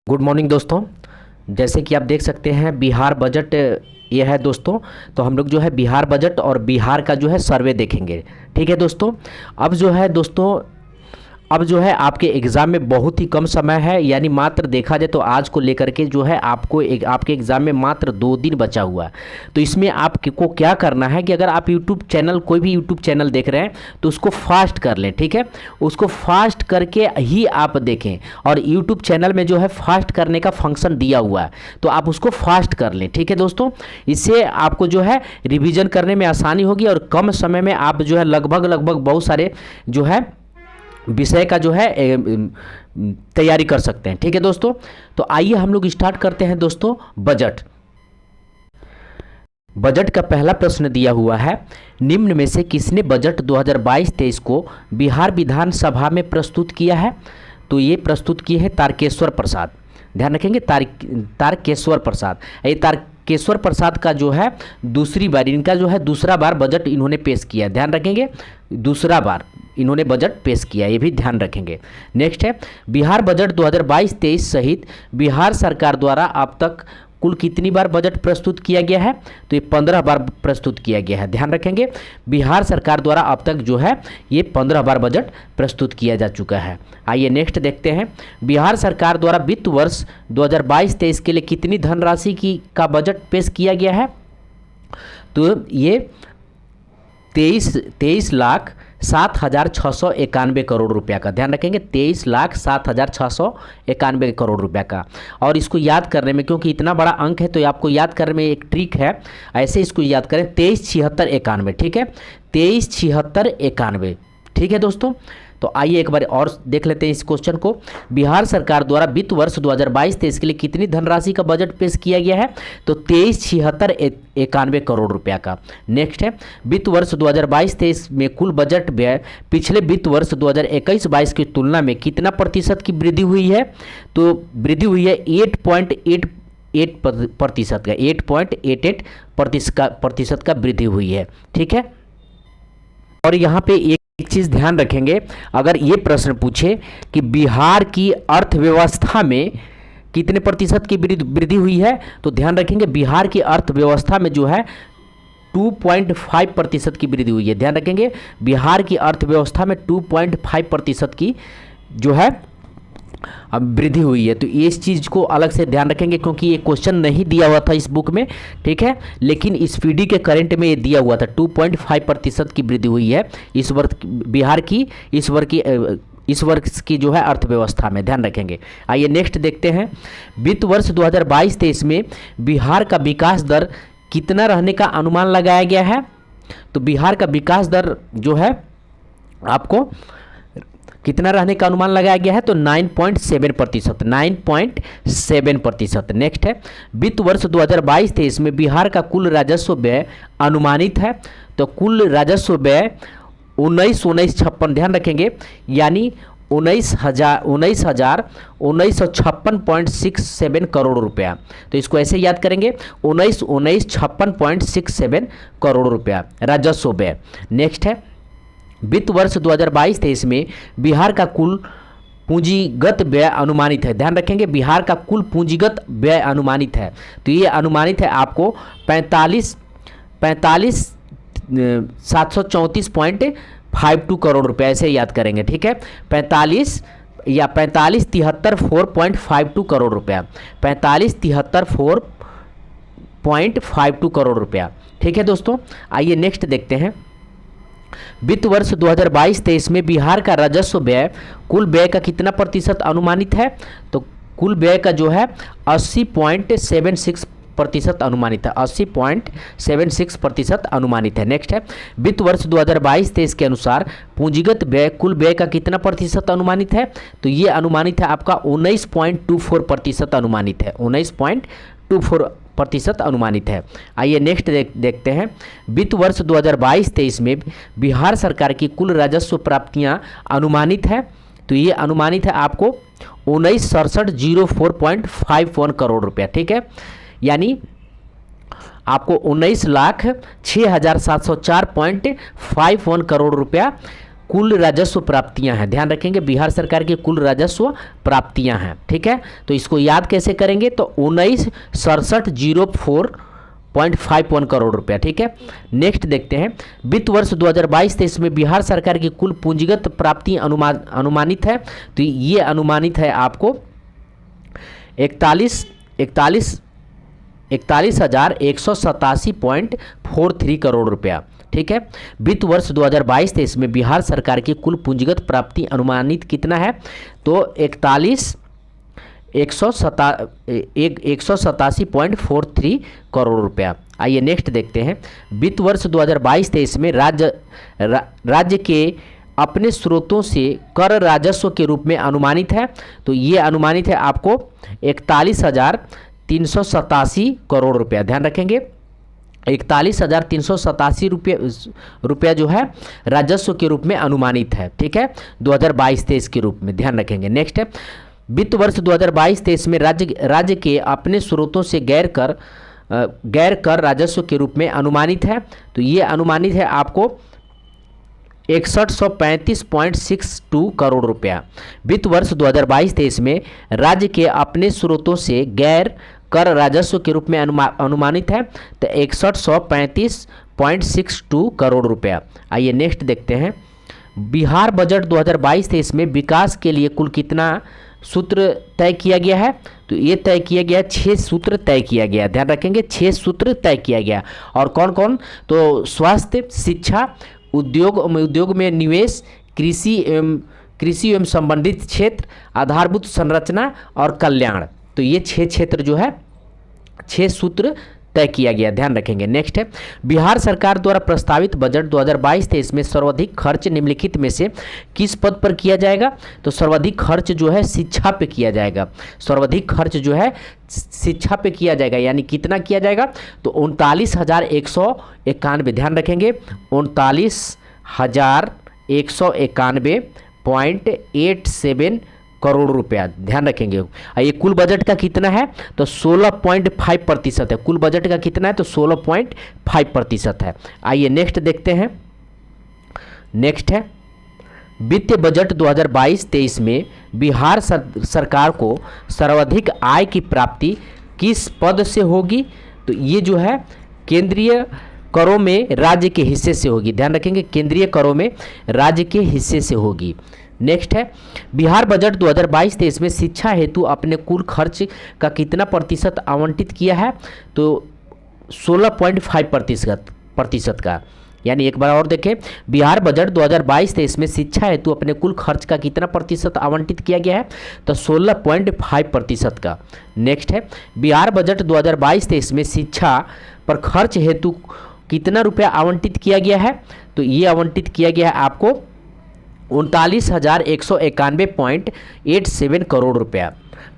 Good morning दोस्तों। जैसे कि आप देख सकते हैं बिहार बजट ये है दोस्तों। तो हम लोग जो है बिहार बजट और बिहार का जो है सर्वे देखेंगे। ठीक है दोस्तों। अब जो है आपके एग्ज़ाम में बहुत ही कम समय है, यानी मात्र देखा जाए तो आज को लेकर के जो है आपके एग्ज़ाम में मात्र 2 दिन बचा हुआ है। तो इसमें आपको क्या करना है कि अगर आप यूट्यूब चैनल कोई भी यूट्यूब चैनल देख रहे हैं तो उसको फास्ट कर लें। ठीक है, उसको फास्ट करके ही आप देखें, और यूट्यूब चैनल में जो है फास्ट करने का फंक्शन दिया हुआ है, तो आप उसको फास्ट कर लें। ठीक है दोस्तों, इससे आपको जो है रिवीजन करने में आसानी होगी और कम समय में आप जो है लगभग बहुत सारे जो है विषय का जो है तैयारी कर सकते हैं। ठीक है दोस्तों, तो आइए हम लोग स्टार्ट करते हैं दोस्तों। बजट का पहला प्रश्न दिया हुआ है, निम्न में से किसने बजट 2022-23 को बिहार विधानसभा में प्रस्तुत किया है? तो ये प्रस्तुत किए हैं तारकेश्वर प्रसाद। ध्यान रखेंगे, तारकेश्वर प्रसाद। ये तारकेश्वर प्रसाद का जो है इनका जो है दूसरा बार बजट इन्होंने पेश किया। ध्यान रखेंगे, दूसरा बार इन्होंने बजट पेश किया, ये भी ध्यान रखेंगे। नेक्स्ट है, बिहार बजट 2022-23 सहित बिहार सरकार द्वारा अब तक कुल कितनी बार बजट प्रस्तुत किया गया है? तो ये 15 बार प्रस्तुत किया गया है। ध्यान रखेंगे, बिहार सरकार द्वारा अब तक जो है ये 15 बार बजट प्रस्तुत किया जा चुका है। आइए नेक्स्ट देखते हैं, बिहार सरकार द्वारा वित्त वर्ष 2022-23 के लिए कितनी धनराशि का बजट पेश किया गया है? तो ये 23,07,691 करोड़ रुपया का। ध्यान रखेंगे, 23,07,691 करोड़ रुपया का। और इसको याद करने में, क्योंकि इतना बड़ा अंक है तो आपको याद करने में एक ट्रिक है, ऐसे इसको याद करें, 23,76,91। ठीक है, 23,76,91। ठीक है दोस्तों, तो आइए एक बार और देख लेते हैं इस क्वेश्चन को। बिहार सरकार द्वारा वित्त वर्ष 2022-23 के लिए कितनी धनराशि का बजट पेश किया गया है? तो 23,76,91 करोड़ रुपया का। नेक्स्ट है, वित्त वर्ष 2022-23 में कुल बजट व्यय पिछले वित्त वर्ष 2021-22 की तुलना में कितना प्रतिशत की वृद्धि हुई है? तो वृद्धि हुई है 8.88% का, 8.88% प्रतिशत का वृद्धि हुई है। ठीक है, और यहाँ पे एक चीज़ ध्यान रखेंगे, अगर ये प्रश्न पूछे कि बिहार की अर्थव्यवस्था में कितने प्रतिशत की वृद्धि हुई है, तो ध्यान रखेंगे बिहार की अर्थव्यवस्था में जो है 2.5% की वृद्धि हुई है। ध्यान रखेंगे, बिहार की अर्थव्यवस्था में 2.5% की जो है अब वृद्धि हुई है। तो इस चीज़ को अलग से ध्यान रखेंगे, क्योंकि ये क्वेश्चन नहीं दिया हुआ था इस बुक में। ठीक है, लेकिन इस पीडी के करंट में ये दिया हुआ था, 2.5% की वृद्धि हुई है इस वर्ष बिहार की इस वर्ष की जो है अर्थव्यवस्था में। ध्यान रखेंगे। आइए नेक्स्ट देखते हैं, वित्त वर्ष 2022-23 में बिहार का विकास दर कितना रहने का अनुमान लगाया गया है? तो बिहार का विकास दर जो है आपको कितना रहने का अनुमान लगाया गया है? तो 9.7%, 9.7%। नेक्स्ट है, वित्त वर्ष 2022-23 में बिहार का कुल राजस्व व्यय अनुमानित है। तो कुल राजस्व व्यय 1956, ध्यान रखेंगे, यानी 19,956.67 करोड़ रुपया। तो इसको ऐसे याद करेंगे, 19,956.67 करोड़ रुपया राजस्व व्यय। नेक्स्ट है, वित्त वर्ष 2022-23 में बिहार का कुल पूंजीगत व्यय अनुमानित है। ध्यान रखेंगे, बिहार का कुल पूंजीगत व्यय अनुमानित है। तो ये अनुमानित है आपको 45,734.52 करोड़ रुपए, ऐसे याद करेंगे। ठीक है, 45,73,4.52 करोड़ रुपया, 45,73,4.52 करोड़ रुपया। ठीक है दोस्तों, आइए नेक्स्ट देखते हैं, वित्त वर्ष 2022-23 में बिहार का राजस्व व्यय कुल व्यय का कितना प्रतिशत अनुमानित है? तो कुल व्यय का जो है 80.76% अनुमानित है, 80.76% अनुमानित है। नेक्स्ट है, वित्त वर्ष 2022-23 के अनुसार पूंजीगत व्यय कुल व्यय का कितना प्रतिशत अनुमानित है? तो ये अनुमानित है आपका 19.24% अनुमानित है, 19.24% अनुमानित है। आइए नेक्स्ट देखते हैं, वित्त वर्ष 2022-23 में बिहार सरकार की कुल राजस्व प्राप्तियां अनुमानित है। तो ये अनुमानित है आपको 19,6704.51 करोड़ रुपया। ठीक है, यानी आपको 19,06,704.51 करोड़ रुपया कुल राजस्व प्राप्तियां हैं। ध्यान रखेंगे बिहार सरकार की कुल राजस्व प्राप्तियां हैं। ठीक है, तो इसको याद कैसे करेंगे, तो 19,67,04.51 करोड़ रुपया। ठीक है, नेक्स्ट देखते हैं वित्त वर्ष 2022-23 में बिहार सरकार की कुल पूंजीगत प्राप्ति अनुमानित है। तो ये अनुमानित है आपको 41,187.43 करोड़ रुपया। ठीक है, वित्त वर्ष 2022-23 में बिहार सरकार की कुल पूंजीगत प्राप्ति अनुमानित कितना है, तो 187.43 करोड़ रुपया। आइए नेक्स्ट देखते हैं वित्त वर्ष 2022-23 में राज्य के अपने स्रोतों से कर राजस्व के रूप में अनुमानित है। तो ये अनुमानित है आपको 41,387 करोड़ रुपया। ध्यान रखेंगे 41,387 रुपया जो है राजस्व के रूप में अनुमानित है। ठीक है, 2022-23 के रूप में ध्यान रखेंगे। नेक्स्ट है वित्त वर्ष 2022-23 में राज्य के अपने स्रोतों से गैर कर राजस्व के रूप में अनुमानित है। तो ये अनुमानित है आपको 6135.62 करोड़ रुपया। वित्त वर्ष 2022-23 में राज्य के अपने स्रोतों से गैर कर राजस्व के रूप में अनुमानित है तो 6135.62 करोड़ रुपया। आइए नेक्स्ट देखते हैं बिहार बजट 2022-23 में विकास के लिए कुल कितना सूत्र तय किया गया है। तो ये तय किया गया 6 सूत्र तय किया गया। ध्यान रखेंगे 6 सूत्र तय किया गया। और कौन कौन, तो स्वास्थ्य, शिक्षा, उद्योग में निवेश, कृषि एवं संबंधित क्षेत्र, आधारभूत संरचना और कल्याण। तो ये 6 क्षेत्र जो है 6 सूत्र तय किया गया। ध्यान रखेंगे। नेक्स्ट है बिहार सरकार द्वारा प्रस्तावित बजट 2022-23 में सर्वाधिक खर्च निम्नलिखित में से किस पद पर किया जाएगा। तो सर्वाधिक खर्च जो है शिक्षा पे किया जाएगा। सर्वाधिक खर्च जो है शिक्षा पे किया जाएगा, यानी कितना किया जाएगा, तो 39,191। ध्यान रखेंगे 39,191.87 करोड़ रुपया। ध्यान रखेंगे। ये कुल बजट का कितना है, तो 16.5% है। कुल बजट का कितना है, तो 16.5% है। आइए नेक्स्ट देखते हैं। नेक्स्ट है वित्तीय बजट 2022-23 में बिहार सरकार को सर्वाधिक आय की प्राप्ति किस पद से होगी। तो ये जो है केंद्रीय करों में राज्य के हिस्से से होगी। ध्यान रखेंगे केंद्रीय करों में राज्य के हिस्से से होगी। नेक्स्ट है बिहार बजट 2022-23 में शिक्षा हेतु अपने कुल खर्च का कितना प्रतिशत आवंटित किया है। तो 16.5% का। यानी एक बार और देखें बिहार बजट 2022-23 में शिक्षा हेतु अपने कुल खर्च का कितना प्रतिशत आवंटित किया गया है, तो 16.5% का। नेक्स्ट है बिहार बजट 2022-23 में शिक्षा पर खर्च हेतु कितना रुपया आवंटित किया गया है। तो ये आवंटित किया गया है आपको 39,191.87 करोड़ रुपया।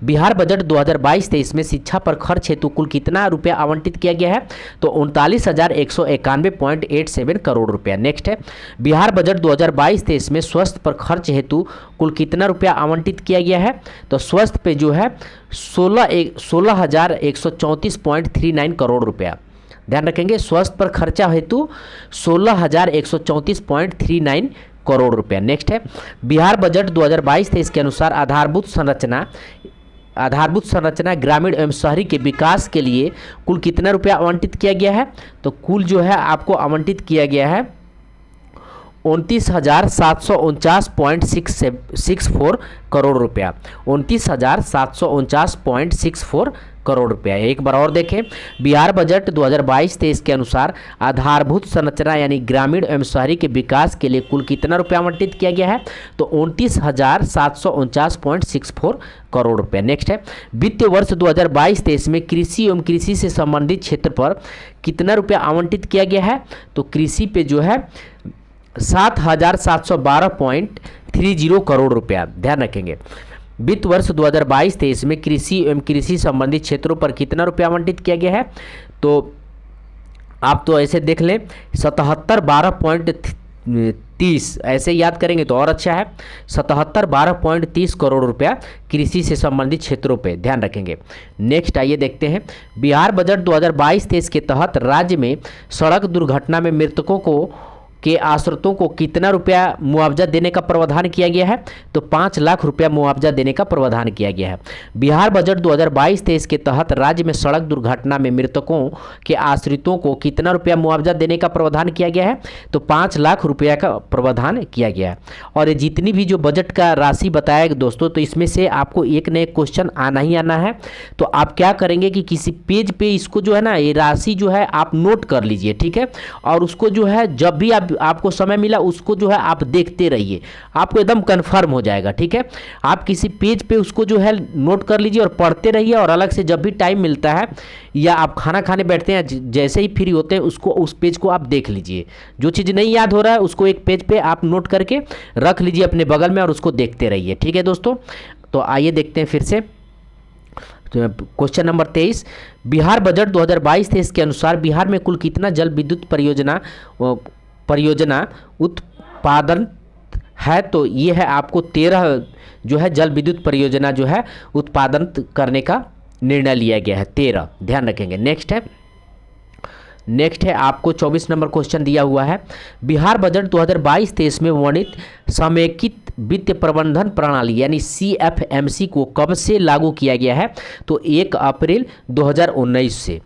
बिहार बजट 2022-23 में शिक्षा पर खर्च हेतु कुल कितना रुपया आवंटित किया गया है, तो 39,191.87 करोड़ रुपया। नेक्स्ट है बिहार बजट 2022-23 में स्वास्थ्य पर खर्च हेतु कुल कितना रुपया आवंटित किया गया है, तो स्वास्थ्य पे जो है 16,134.39 करोड़ रुपया। ध्यान रखेंगे स्वास्थ्य पर खर्चा हेतु 16,134.39 करोड़ रुपया। नेक्स्ट है बिहार बजट 2022-23 के अनुसार आधारभूत संरचना ग्रामीण एवं शहरी के विकास के लिए कुल कितना रुपया आवंटित किया गया है। तो कुल जो है आपको आवंटित किया गया है 29,749.64 करोड़ रुपया। 29,749.64 करोड़ रुपया। एक बार और देखें बिहार बजट 2022-23 के अनुसार आधारभूत संरचना यानी ग्रामीण एवं शहरी के विकास के लिए कुल कितना रुपया आवंटित किया गया है, तो 29,749.64 करोड़ रुपया। नेक्स्ट है वित्तीय वर्ष 2022-23 में कृषि एवं कृषि से संबंधित क्षेत्र पर कितना रुपया आवंटित किया गया है। तो कृषि पे जो है 7,712.30 करोड़ रुपया। ध्यान रखेंगे वित्त वर्ष 2022-23 में कृषि एवं कृषि संबंधित क्षेत्रों पर कितना रुपया आवंटित किया गया है। तो आप तो ऐसे देख लें 7712.30 ऐसे याद करेंगे तो और अच्छा है। 7712.30 करोड़ रुपया कृषि से संबंधित क्षेत्रों पे। ध्यान रखेंगे। नेक्स्ट आइए देखते हैं बिहार बजट 2022-23 के तहत राज्य में सड़क दुर्घटना में मृतकों को के आश्रितों को कितना रुपया मुआवजा देने का प्रावधान किया गया है? तो 5 लाख रुपया मुआवजा देने का प्रावधान किया गया है। बिहार बजट 2022-23 के तहत राज्य में सड़क दुर्घटना में मृतकों के आश्रितों को कितना रुपया मुआवजा देने का प्रावधान किया गया है? तो 5 लाख रुपया का प्रावधान किया गया है। और ये जितनी भी जो बजट का राशि बताया दोस्तों, तो इसमें से आपको एक न एक क्वेश्चन आना ही आना है। तो आप क्या करेंगे कि किसी पेज पे इसको जो है ना, ये राशि जो है आप नोट कर लीजिए, ठीक है। और उसको जो है जब भी आपको समय मिला उसको जो है आप देखते रहिए, आपको एकदम कंफर्म हो जाएगा, ठीक है। आप किसी पेज पे उसको जो है नोट कर लीजिए और पढ़ते रहिए, और अलग से जब भी टाइम मिलता है या आप खाना खाने बैठते हैं, जैसे ही फ्री होते हैं उसको, उस पेज को आप देख लीजिए। जो चीज़ नहीं याद हो रहा है उसको एक पेज पे आप नोट करके रख लीजिए अपने बगल में और उसको देखते रहिए, ठीक है दोस्तों। तो आइए देखते हैं फिर से क्वेश्चन नंबर 23। बिहार बजट 2022-23 के अनुसार बिहार में कुल कितना जल विद्युत परियोजना उत्पादन है? तो ये है आपको 13 जो है जल विद्युत परियोजना जो है उत्पादन करने का निर्णय लिया गया है, 13, ध्यान रखेंगे। नेक्स्ट है आपको 24 नंबर क्वेश्चन दिया हुआ है। बिहार बजट 2022-23 में वर्णित समेकित वित्त प्रबंधन प्रणाली यानी CFMC को कब से लागू किया गया है? तो 1 अप्रैल 2019 से।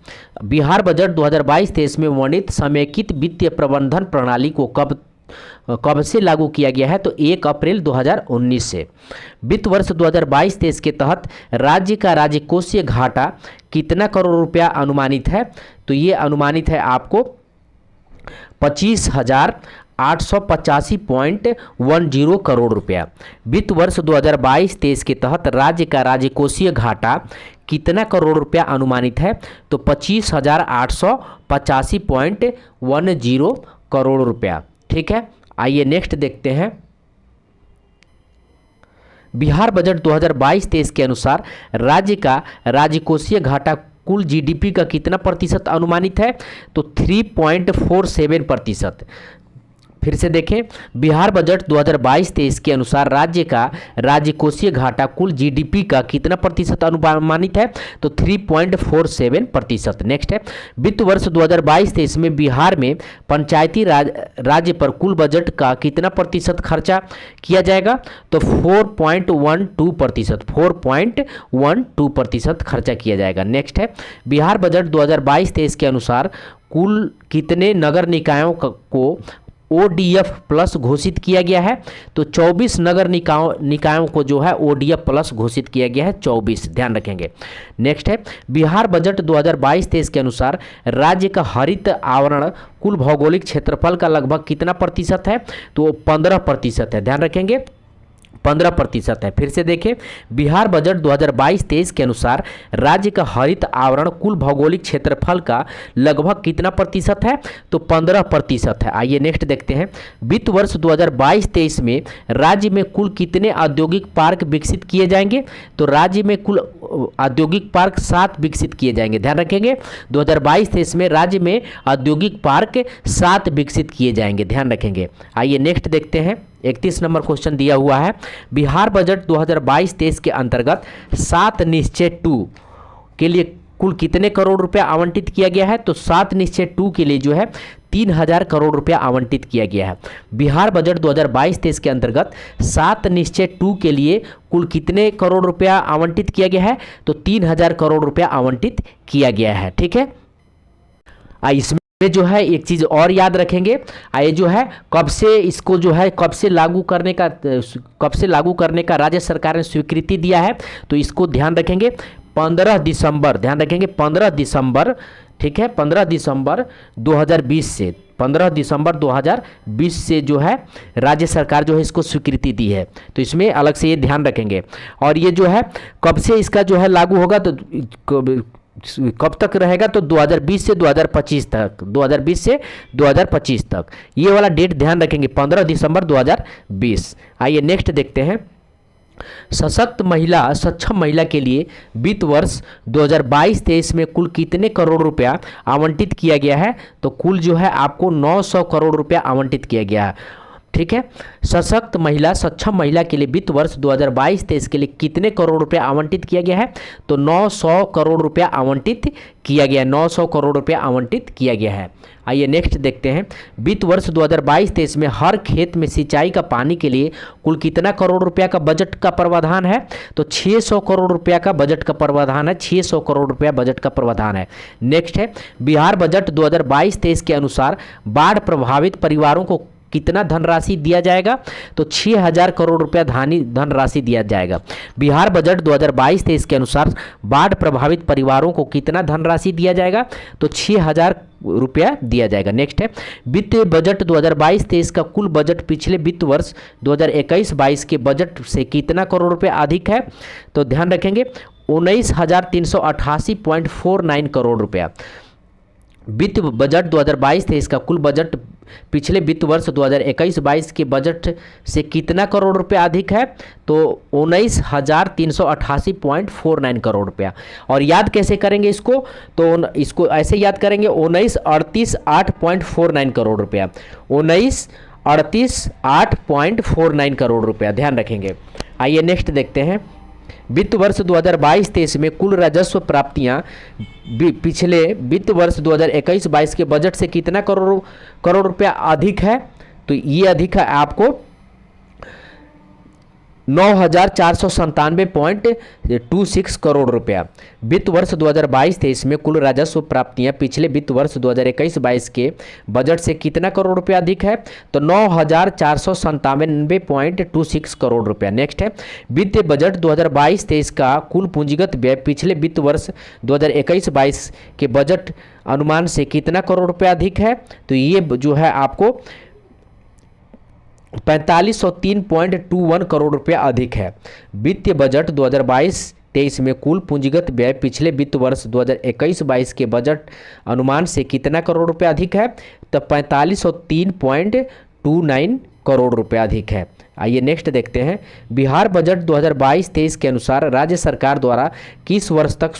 बिहार बजट 2022-23 में वर्णित समेकित वित्तीय प्रबंधन प्रणाली को कब से लागू किया गया है? तो 1 अप्रैल 2019 से। वित्त वर्ष 2022-23 के तहत राज्य का राजकोषीय घाटा कितना करोड़ रुपया अनुमानित है? तो ये अनुमानित है आपको 25,885.10 करोड़ रुपया। वित्त वर्ष 2022-23 के तहत राज्य का राजकोषीय घाटा कितना करोड़ रुपया अनुमानित है? तो 25,885.10 करोड़ रुपया, ठीक है। आइए नेक्स्ट देखते हैं। बिहार बजट 2022-23 के अनुसार राज्य का राजकोषीय घाटा कुल जीडीपी का कितना प्रतिशत अनुमानित है? तो 3.47%। फिर से देखें, बिहार बजट 2022-23 के अनुसार राज्य का राजकोषीय घाटा कुल जीडीपी का कितना प्रतिशत अनुमानित है? तो 3.47%। नेक्स्ट है, वित्त वर्ष 2022-23 में बिहार में पंचायती राज्य पर कुल बजट का कितना प्रतिशत खर्चा किया जाएगा? तो 4.12%, 4.12% खर्चा किया जाएगा। नेक्स्ट है, बिहार बजट 2022-23 के अनुसार कुल कितने नगर निकायों को ODF प्लस घोषित किया गया है? तो 24 नगर निकायों को जो है ODF प्लस घोषित किया गया है, 24, ध्यान रखेंगे। नेक्स्ट है, बिहार बजट 2022-23 के अनुसार राज्य का हरित आवरण कुल भौगोलिक क्षेत्रफल का लगभग कितना प्रतिशत है? तो 15% है, ध्यान रखेंगे, 15% है। फिर से देखें, बिहार बजट 2022-23 के अनुसार राज्य का हरित आवरण कुल भौगोलिक क्षेत्रफल का लगभग कितना प्रतिशत है? तो 15% है। आइए नेक्स्ट देखते हैं, वित्त वर्ष 2022-23 में राज्य में कुल कितने औद्योगिक पार्क विकसित किए जाएंगे? तो राज्य में कुल औद्योगिक पार्क 7 विकसित किए जाएंगे, ध्यान रखेंगे। 2022-23 में राज्य में औद्योगिक पार्क 7 विकसित किए जाएंगे, ध्यान रखेंगे। आइए नेक्स्ट देखते हैं, 31 नंबर क्वेश्चन दिया हुआ है। बिहार बजट 2022-23 के अंतर्गत 7 निश्चय 2 के लिए कुल कितने करोड़ रुपया आवंटित किया गया है? तो 7 निश्चय 2 के लिए जो है 3000 करोड़ रुपया आवंटित किया गया है। बिहार बजट 2022-23 के अंतर्गत 7 निश्चय 2 के लिए कुल कितने करोड़ रुपया आवंटित किया गया है? तो 3000 करोड़ रुपया आवंटित किया गया है, ठीक है। इसमें जो है एक चीज़ और याद रखेंगे, ये जो है कब से इसको जो है कब से लागू करने का राज्य सरकार ने स्वीकृति दिया है? तो इसको ध्यान रखेंगे 15 दिसंबर, ध्यान रखेंगे 15 दिसंबर, ठीक है, 15 दिसंबर 2020 से, 15 दिसंबर 2020 से जो है राज्य सरकार जो है इसको स्वीकृति दी है। तो इसमें अलग से ये ध्यान रखेंगे। और ये जो है कब से इसका जो है लागू होगा, तो कब तक रहेगा? तो 2020 से 2025 तक, 2020 से 2025 तक, ये वाला डेट ध्यान रखेंगे, 15 दिसंबर 2020। आइए नेक्स्ट देखते हैं, सक्षम महिला के लिए वित्त वर्ष 2022-23 में कुल कितने करोड़ रुपया आवंटित किया गया है? तो कुल जो है आपको 900 करोड़ रुपया आवंटित किया गया है। ठीक है। सशक्त महिला, सक्षम महिला के लिए वित्त वर्ष 2022-23 के लिए कितने करोड़ रुपए आवंटित किया गया है? तो 900 करोड़ रुपया आवंटित किया गया है, 900 करोड़ रुपया आवंटित किया गया है। आइए नेक्स्ट देखते हैं, वित्त वर्ष 2022-23 में हर खेत में सिंचाई का पानी के लिए कुल कितना करोड़ रुपया का बजट का प्रावधान है? तो 600 करोड़ रुपया का बजट का प्रावधान है, 600 करोड़ रुपया बजट का प्रावधान है। नेक्स्ट है, बिहार बजट 2022-23 के अनुसार बाढ़ प्रभावित परिवारों को कितना धनराशि दिया जाएगा? तो 6000 करोड़ रुपया धनराशि दिया जाएगा। बिहार बजट 2022-23 के अनुसार बाढ़ प्रभावित परिवारों को कितना धनराशि दिया जाएगा? तो 6000 रुपया दिया जाएगा। नेक्स्ट है, वित्त बजट 2022-23 का कुल बजट पिछले वित्त वर्ष 2021-22 के बजट से कितना करोड़ रुपया अधिक है? तो ध्यान रखेंगे 19,388.49 करोड़ रुपया। वित्त बजट 2022-23 का कुल बजट पिछले वित्त वर्ष 2021-22 के बजट से कितना करोड़ रुपया अधिक है? तो 19,388.49 करोड़ रुपया। और याद कैसे करेंगे इसको? तो इसको ऐसे याद करेंगे 19,38.49 करोड़ रुपया, 19,38.49 करोड़ रुपया, ध्यान रखेंगे। आइए नेक्स्ट देखते हैं, वित्त वर्ष 2022-23 में कुल राजस्व प्राप्तियां पिछले वित्त वर्ष 2021-22 के बजट से कितना करोड़ रुपया अधिक है? तो ये अधिक है आपको 9,497.26 करोड़ रुपया। वित्त वर्ष 2022-23 में कुल राजस्व प्राप्तियां पिछले वित्त वर्ष 2021-22 के बजट से कितना करोड़ रुपया अधिक है? तो 9,497.26 करोड़ रुपया। नेक्स्ट है, वित्त बजट 2022-23 का कुल पूंजीगत व्यय पिछले वित्त वर्ष 2021-22 के बजट अनुमान से कितना करोड़ रुपया अधिक है? तो ये जो है आपको 4503.21 करोड़ रुपया अधिक है। वित्तीय बजट 2022-23 में कुल पूंजीगत व्यय पिछले वित्त वर्ष 2021-22 के बजट अनुमान से कितना करोड़ रुपया अधिक है? तो 4503.29 करोड़ रुपया अधिक है। आइए नेक्स्ट देखते हैं, बिहार बजट 2022-23 के अनुसार राज्य सरकार द्वारा किस वर्ष तक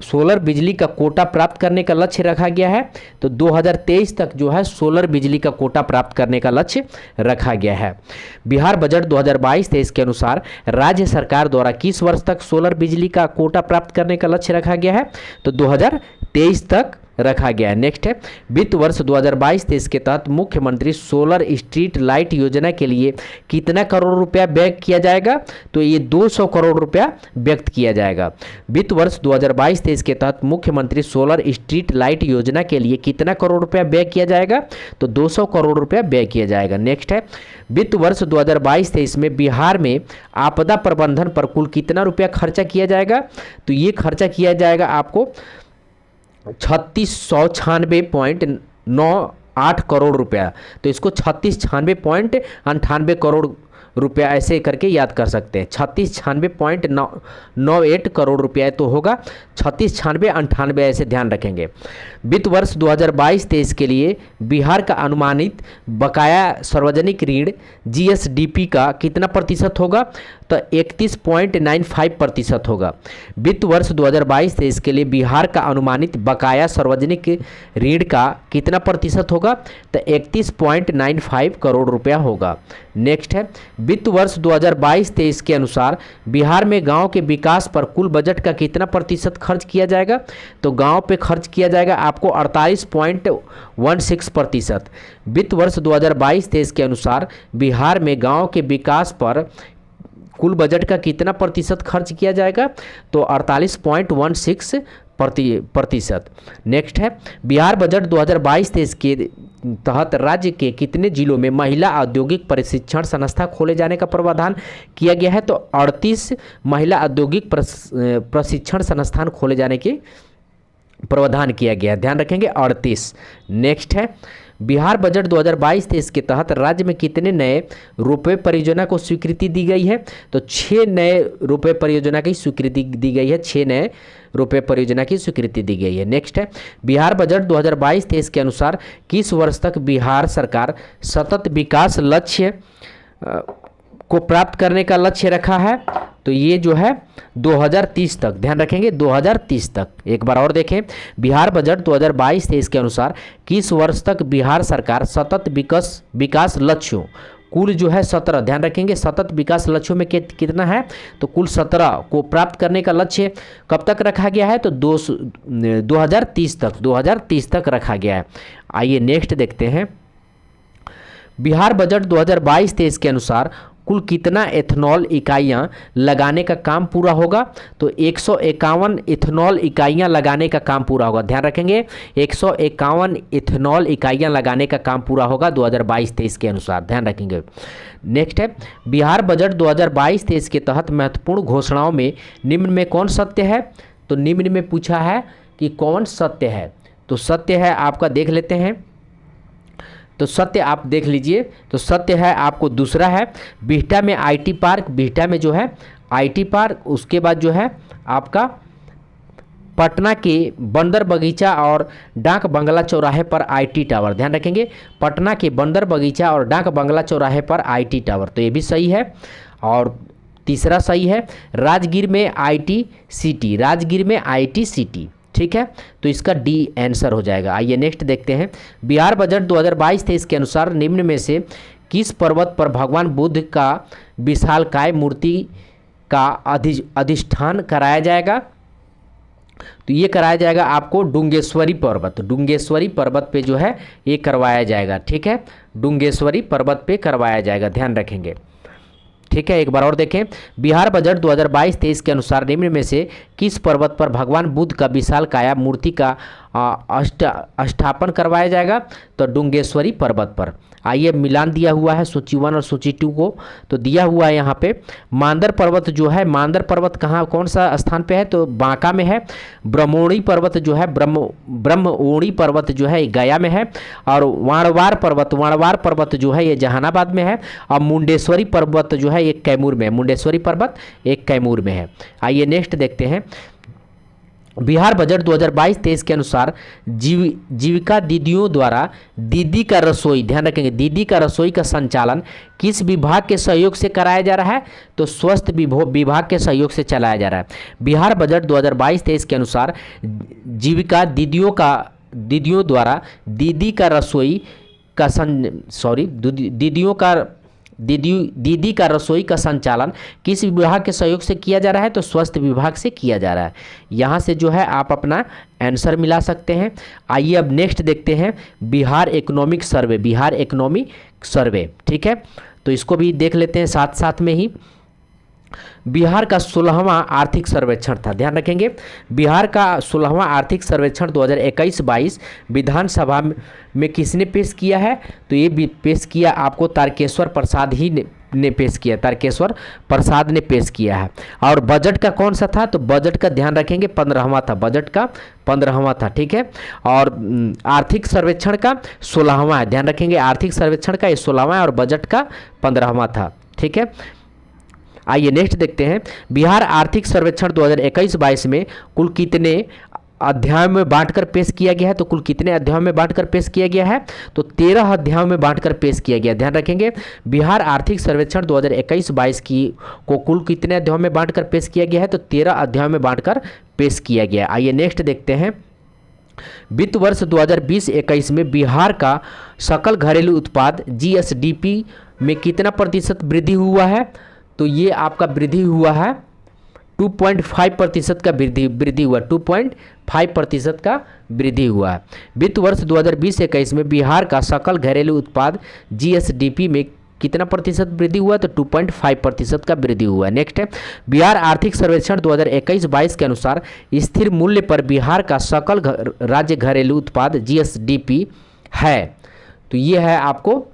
सोलर बिजली का कोटा प्राप्त करने का लक्ष्य रखा गया है? तो 2023 तक जो है सोलर बिजली का कोटा प्राप्त करने का लक्ष्य रखा गया है। बिहार बजट 2022-23 के अनुसार राज्य सरकार द्वारा किस वर्ष तक सोलर बिजली का कोटा प्राप्त करने का लक्ष्य रखा गया है? तो 2023 तक रखा गया है। नेक्स्ट है, वित्त वर्ष 2022-23 के तहत मुख्यमंत्री सोलर स्ट्रीट लाइट योजना के लिए कितना करोड़ रुपया व्यय किया जाएगा? तो ये 200 करोड़ रुपया व्यक्त किया जाएगा। वित्त वर्ष 2022-23 के तहत मुख्यमंत्री सोलर स्ट्रीट लाइट योजना के लिए कितना करोड़ रुपया व्यय किया जाएगा? तो 200 करोड़ रुपया व्यय किया जाएगा। नेक्स्ट है, वित्त वर्ष 2022-23 में बिहार में आपदा प्रबंधन पर कुल कितना रुपया खर्चा किया जाएगा? तो ये खर्चा किया जाएगा आपको 3696.98 करोड़ रुपया। तो इसको 3696.98 करोड़ रुपया ऐसे करके याद कर सकते हैं। 3696.98 करोड़ रुपया तो होगा 369698 ऐसे ध्यान रखेंगे। वित्त वर्ष 2022-23 के लिए बिहार का अनुमानित बकाया सार्वजनिक ऋण जीएसडीपी का कितना प्रतिशत होगा? तो 31.95% होगा। वित्त वर्ष 2022-23 के लिए बिहार का अनुमानित बकाया सार्वजनिक ऋण का कितना प्रतिशत होगा? तो 31.95 करोड़ रुपया होगा। नेक्स्ट है, वित्त वर्ष 2022-23 के अनुसार बिहार में गांव के विकास पर कुल बजट का कितना प्रतिशत खर्च किया जाएगा? तो गांव पे खर्च किया जाएगा आपको 48.16%। वित्त वर्ष 2022-23 के अनुसार बिहार में गांव के विकास पर कुल बजट का कितना प्रतिशत खर्च किया जाएगा? तो 48.16%। नेक्स्ट है, बिहार बजट 2022-23 के तहत राज्य के कितने जिलों में महिला औद्योगिक प्रशिक्षण संस्था खोले जाने का प्रावधान किया गया है? तो 38 महिला औद्योगिक प्रशिक्षण संस्थान खोले जाने के प्रावधान किया गया है, ध्यान रखेंगे 38। नेक्स्ट है, बिहार बजट 2022-23 के तहत राज्य में कितने नए रोपवे परियोजना को स्वीकृति दी गई है? तो 6 नए रोपवे परियोजना की स्वीकृति दी गई है, 6 नए रोपवे परियोजना की स्वीकृति दी गई है। नेक्स्ट है, बिहार बजट 2022-23 के अनुसार किस वर्ष तक बिहार सरकार सतत विकास लक्ष्य को प्राप्त करने का लक्ष्य रखा है? तो ये जो है 2030 तक, ध्यान रखेंगे 2030 तक। एक बार और देखें, बिहार बजट 2022-23 के अनुसार किस वर्ष तक बिहार सरकार सतत विकास लक्ष्यों, कुल जो है 17, ध्यान रखेंगे सतत विकास लक्ष्यों में कितना है, तो कुल 17 को प्राप्त करने का लक्ष्य कब तक रखा गया है, तो 2030 तक रखा गया है। आइए नेक्स्ट देखते हैं, बिहार बजट 2022-23 के अनुसार कुल कितना एथेनॉल इकाइयां लगाने का काम पूरा होगा, तो 151 इथेनॉल इकाइयां लगाने का काम पूरा होगा। ध्यान रखेंगे 151 इथेनॉल इकाइयां लगाने का काम पूरा होगा 2022-23 के अनुसार, ध्यान रखेंगे। नेक्स्ट है, बिहार बजट 2022-23 के तहत महत्वपूर्ण घोषणाओं में निम्न में कौन सत्य है, तो निम्न में पूछा है कि कौन सत्य है, तो सत्य है आपका देख लेते हैं, तो सत्य आप देख लीजिए, तो सत्य है आपको दूसरा है, बिहटा में आईटी पार्क, बिहटा में जो है आईटी पार्क, उसके बाद जो है आपका पटना के बंदर बगीचा और डाक बंगला चौराहे पर आईटी टावर, ध्यान रखेंगे पटना के बंदर बगीचा और डाक बंगला चौराहे पर आईटी टावर, तो ये भी सही है। और तीसरा सही है, राजगीर में आईटी सिटी, राजगीर में आईटी सिटी, ठीक है, तो इसका डी आंसर हो जाएगा। आइए नेक्स्ट देखते हैं, बिहार बजट 2022-23 के अनुसार निम्न में से किस पर्वत पर भगवान बुद्ध का विशालकाय मूर्ति का अधिष्ठान कराया जाएगा, तो ये कराया जाएगा आपको डुंगेश्वरी पर्वत, डुंगेश्वरी पर्वत पे जो है ये करवाया जाएगा, ठीक है, डुंगेश्वरी पर्वत पे करवाया जाएगा, ध्यान रखेंगे, ठीक है। एक बार और देखें, बिहार बजट 2022-23 के अनुसार निम्न में से किस पर्वत पर भगवान बुद्ध का विशाल काया मूर्ति का स्थापन करवाया जाएगा, तो डुंगेश्वरी पर्वत पर। आइए मिलान दिया हुआ है सूची 1 और सूची 2 को, तो दिया हुआ है यहाँ पे मांदर पर्वत जो है, मांदर पर्वत कहाँ कौन सा स्थान पे है, तो बांका में है। ब्रह्मोणी पर्वत जो है, ब्रह्मोणी पर्वत जो है गया में है। और वाणवार पर्वत जो है ये जहानाबाद में है। और मुंडेश्वरी पर्वत जो है ये कैमूर में है, मुंडेश्वरी पर्वत एक कैमूर में है। आइए नेक्स्ट देखते हैं, बिहार बजट 2022-23 के अनुसार जीविका दीदियों द्वारा दीदी का रसोई, ध्यान रखेंगे दीदी का रसोई का संचालन किस विभाग के सहयोग से कराया जा रहा है, तो स्वास्थ्य विभाग के सहयोग से चलाया जा रहा है। बिहार बजट 2022-23 के अनुसार जीविका दीदियों द्वारा दीदी का रसोई का दीदी का रसोई का संचालन किस विभाग के सहयोग से किया जा रहा है, तो स्वास्थ्य विभाग से किया जा रहा है। यहाँ से जो है आप अपना आंसर मिला सकते हैं। आइए अब नेक्स्ट देखते हैं, बिहार इकोनॉमिक सर्वे, ठीक है, तो इसको भी देख लेते हैं साथ साथ में ही। बिहार का 16वां आर्थिक सर्वेक्षण था, ध्यान रखेंगे बिहार का 16वां आर्थिक सर्वेक्षण 2021-22 विधानसभा में किसने पेश किया है, तो ये भी पेश किया आपको तारकेश्वर प्रसाद ही ने पेश किया, तारकेश्वर प्रसाद ने पेश किया है। और बजट का कौन सा था, तो बजट का ध्यान रखेंगे 15वां था, बजट का 15वां था, ठीक है। और आर्थिक सर्वेक्षण का 16वां है, ध्यान रखेंगे आर्थिक सर्वेक्षण का ये 16वां है और बजट का 15वां था, ठीक है। आइए नेक्स्ट देखते हैं, बिहार आर्थिक सर्वेक्षण 2021-22 में कुल कितने अध्यायों में बांटकर पेश किया गया है, तो कुल कितने अध्यायों में बांटकर पेश किया गया है, तो 13 अध्यायों में बांटकर पेश किया गया। ध्यान रखेंगे बिहार आर्थिक सर्वेक्षण 2021-22 को कुल कितने अध्यायों में बांटकर पेश किया गया है, तो 13 अध्यायों में बांटकर पेश किया गया। आइए नेक्स्ट देखते हैं, वित्त वर्ष 2020-21 में बिहार का सकल घरेलू उत्पाद GSDP में कितना प्रतिशत वृद्धि हुआ है, तो ये आपका वृद्धि हुआ है 2.5% का वृद्धि हुआ, 2.5% का वृद्धि हुआ है। वित्त वर्ष 2020-21 में बिहार का सकल घरेलू उत्पाद GSDP में कितना प्रतिशत वृद्धि हुआ, तो 2.5% का वृद्धि हुआ है। नेक्स्ट है, बिहार आर्थिक सर्वेक्षण 2021-22 के अनुसार स्थिर मूल्य पर बिहार का सकल राज्य घरेलू उत्पाद GSDP है, तो ये है आपको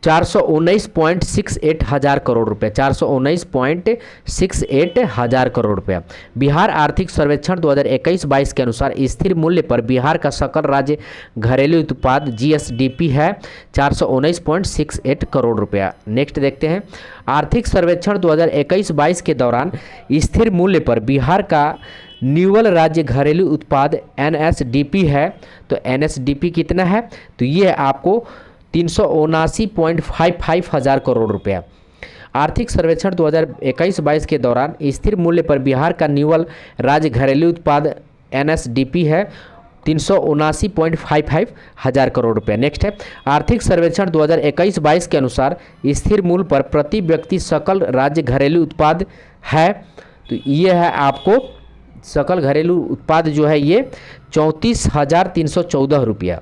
419.68 हज़ार करोड़ रुपये, 419.68 हज़ार करोड़ रुपया। बिहार आर्थिक सर्वेक्षण 2021-22 के अनुसार स्थिर मूल्य पर बिहार का सकल राज्य घरेलू उत्पाद GSDP है 419.68 करोड़ रुपया। नेक्स्ट देखते हैं, आर्थिक सर्वेक्षण 2021-22 के दौरान स्थिर मूल्य पर बिहार का निव्वल राज्य घरेलू उत्पाद NSDP है, तो NSDP कितना है, तो ये आपको 379.55 हज़ार करोड़ रुपया। आर्थिक सर्वेक्षण 2021-22 के दौरान स्थिर मूल्य पर बिहार का निवल राज्य घरेलू उत्पाद NSDP है 379.55 हजार करोड़ रुपए। नेक्स्ट है आर्थिक सर्वेक्षण 2021-22 के अनुसार स्थिर मूल्य पर प्रति व्यक्ति सकल राज्य घरेलू उत्पाद है, तो ये है आपको सकल घरेलू उत्पाद जो है ये 34,314 रुपया,